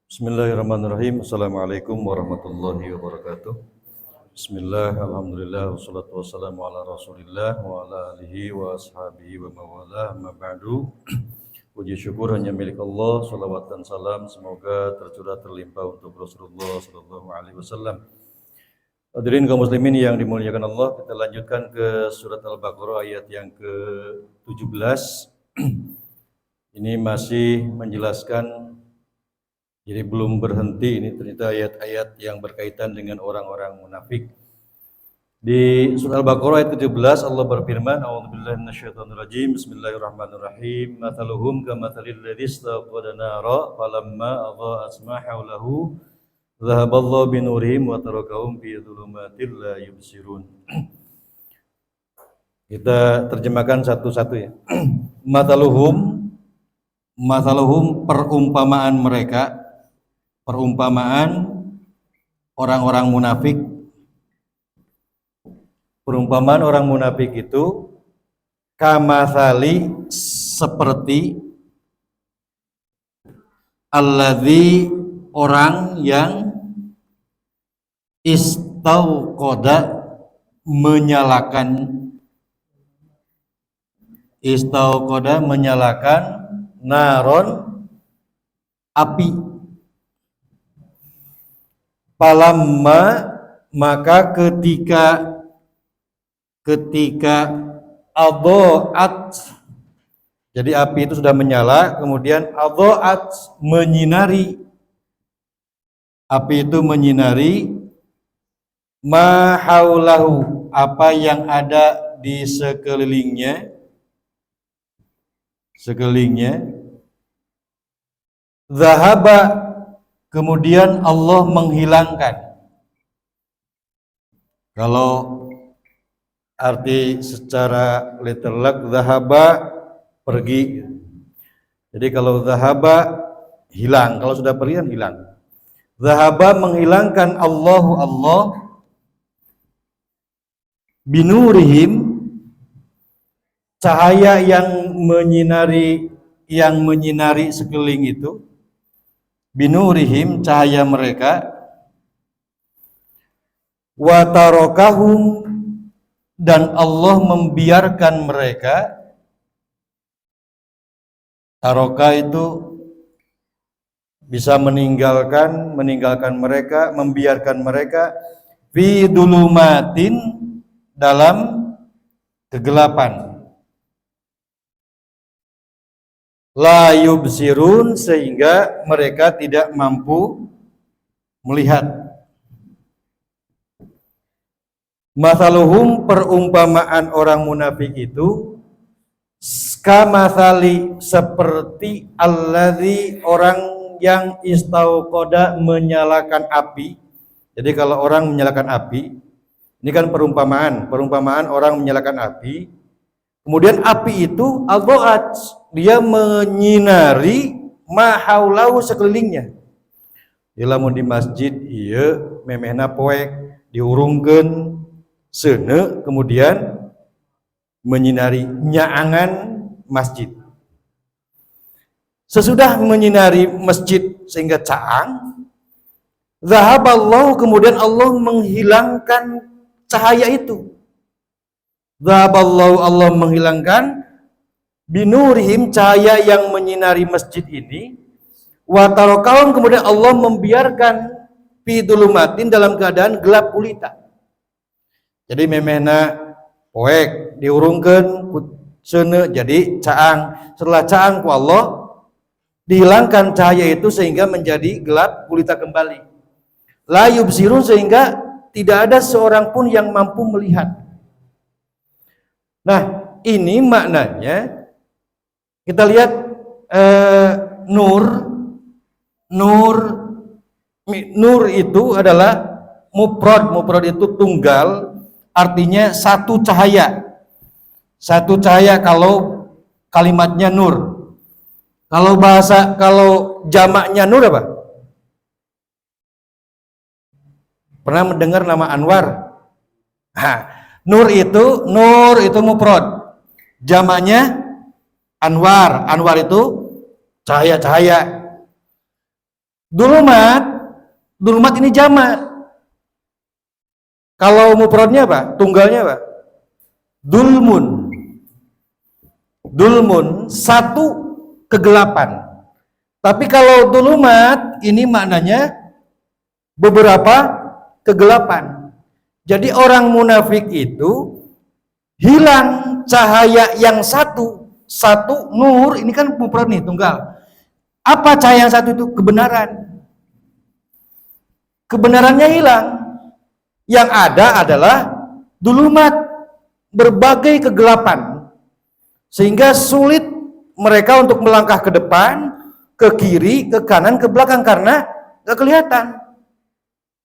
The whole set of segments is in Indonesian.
Bismillahirrahmanirrahim. Assalamualaikum warahmatullahi wabarakatuh. Bismillah, alhamdulillah, wassalatu wassalamu ala rasulillah wa ala alihi wa ashabihi wa mawala, amma ba'du. Puji syukur hanya milik Allah, salawat dan salam semoga tercurah terlimpah untuk Rasulullah sallallahu alaihi wasallam. Hadirin kaum muslimin yang dimuliakan Allah, kita lanjutkan ke surat Al-Baqarah ayat yang ke-17. Ini masih menjelaskan, jadi belum berhenti, ini ternyata ayat-ayat yang berkaitan dengan orang-orang munafik. Di surah Al-Baqarah ayat ke-17 Allah berfirman, A'udzubillahi minasyaitonirrajim, Bismillahirrahmanirrahim. Mathaluhum kamathalil ladzi istaqada nara falamma adha'at ma hawlahu dhahaballahu binurihim wa tarakahum fi dhulumatil la yubsirun. Kita terjemahkan satu-satu ya. Mathaluhum perumpamaan mereka, perumpamaan orang-orang munafik. Perumpamaan orang munafik itu kamathali, seperti alladzi, orang yang istauqada, menyalakan naron, api. Palamma, maka ketika adha'at, jadi api itu sudah menyala, kemudian adha'at, menyinari, api itu menyinari ma haulahu, apa yang ada di sekelilingnya, zahaba, kemudian Allah menghilangkan. Kalau arti secara literal, zahaba, pergi. Jadi kalau zahaba, hilang. Kalau sudah pergi kan hilang. Zahaba, menghilangkan Allah binurihim, cahaya yang menyinari sekeliling itu, binurihim, cahaya mereka, wa tarakahum, dan Allah membiarkan mereka. Taraka itu bisa meninggalkan mereka, membiarkan mereka, fi dulumatin, dalam kegelapan, la yubsirun, sehingga mereka tidak mampu melihat. Mathaluhum, perumpamaan orang munafik itu, kamathali, seperti alladzi, orang yang istauqada, menyalakan api. Jadi kalau orang menyalakan api, ini kan perumpamaan orang menyalakan api, kemudian api itu adha'at, dia menyinari ma haulahu, sekelilingnya. Lamun di masjid ieu memehna poek diurungkeun seuneu, kemudian menyinari nyaangan masjid. Sesudah menyinari masjid sehingga caang, zahaballahu, kemudian Allah menghilangkan cahaya itu. Zahaballahu, Allah menghilangkan binurihim, cahaya yang menyinari masjid ini, wa tarakahum, kemudian Allah membiarkan fi dulumatin, dalam keadaan gelap gulita. Jadi memehna poek diurungkeun seuneu jadi caang. Setelah caang ku Allah dihilangkan cahaya itu sehingga menjadi gelap gulita kembali. La yubsirun, sehingga tidak ada seorang pun yang mampu melihat. Nah, ini maknanya kita lihat nur itu adalah mufrad itu tunggal, artinya satu cahaya kalau kalimatnya nur. Kalau jamaknya nur apa? Pernah mendengar nama Anwar? Nur itu mufrad, jamaknya Anwar. Anwar itu cahaya-cahaya. Dulumat, dulumat ini jamak. Kalau mufradnya apa? Tunggalnya apa? Dulmun. Dulmun, satu kegelapan. Tapi kalau dulumat ini maknanya beberapa kegelapan. Jadi orang munafik itu hilang cahaya yang satu. Satu nur, ini kan mufrad nih, tunggal. Apa cahaya yang satu itu? Kebenaran. Kebenarannya hilang. Yang ada adalah dulumat, berbagai kegelapan. Sehingga sulit mereka untuk melangkah ke depan, ke kiri, ke kanan, ke belakang karena gak kelihatan.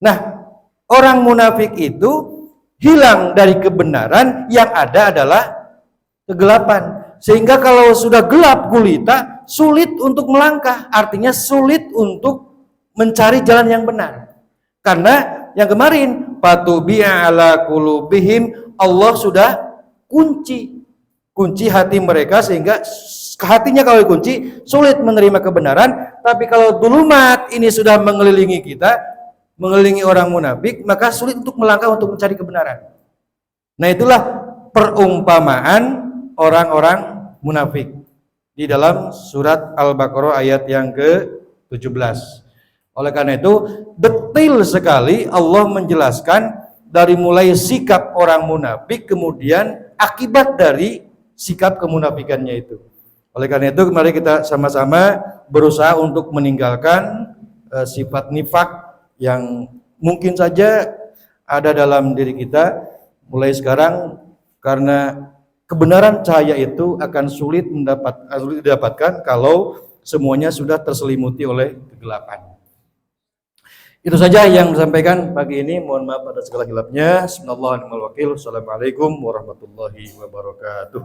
Nah, orang munafik itu hilang dari kebenaran, yang ada adalah kegelapan. Sehingga kalau sudah gelap gulita, sulit untuk melangkah, artinya sulit untuk mencari jalan yang benar. Karena yang kemarin, patubi'a ala qulubihim, Allah sudah kunci hati mereka, sehingga hatinya kalau dikunci sulit menerima kebenaran. Tapi kalau dulumat ini sudah mengelilingi kita, mengelilingi orang munafik, maka sulit untuk melangkah untuk mencari kebenaran. Nah, itulah perumpamaan orang-orang munafik di dalam surat Al-Baqarah ayat yang ke-17. Oleh karena itu, detail sekali Allah menjelaskan dari mulai sikap orang munafik, kemudian akibat dari sikap kemunafikannya itu. Oleh karena itu, mari kita sama-sama berusaha untuk meninggalkan sifat nifak yang mungkin saja ada dalam diri kita mulai sekarang, karena kebenaran cahaya itu akan sulit didapatkan kalau semuanya sudah terselimuti oleh kegelapan. Itu saja yang disampaikan pagi ini. Mohon maaf atas segala hilapnya. Bismillahirrahmanirrahim. Assalamualaikum warahmatullahi wabarakatuh.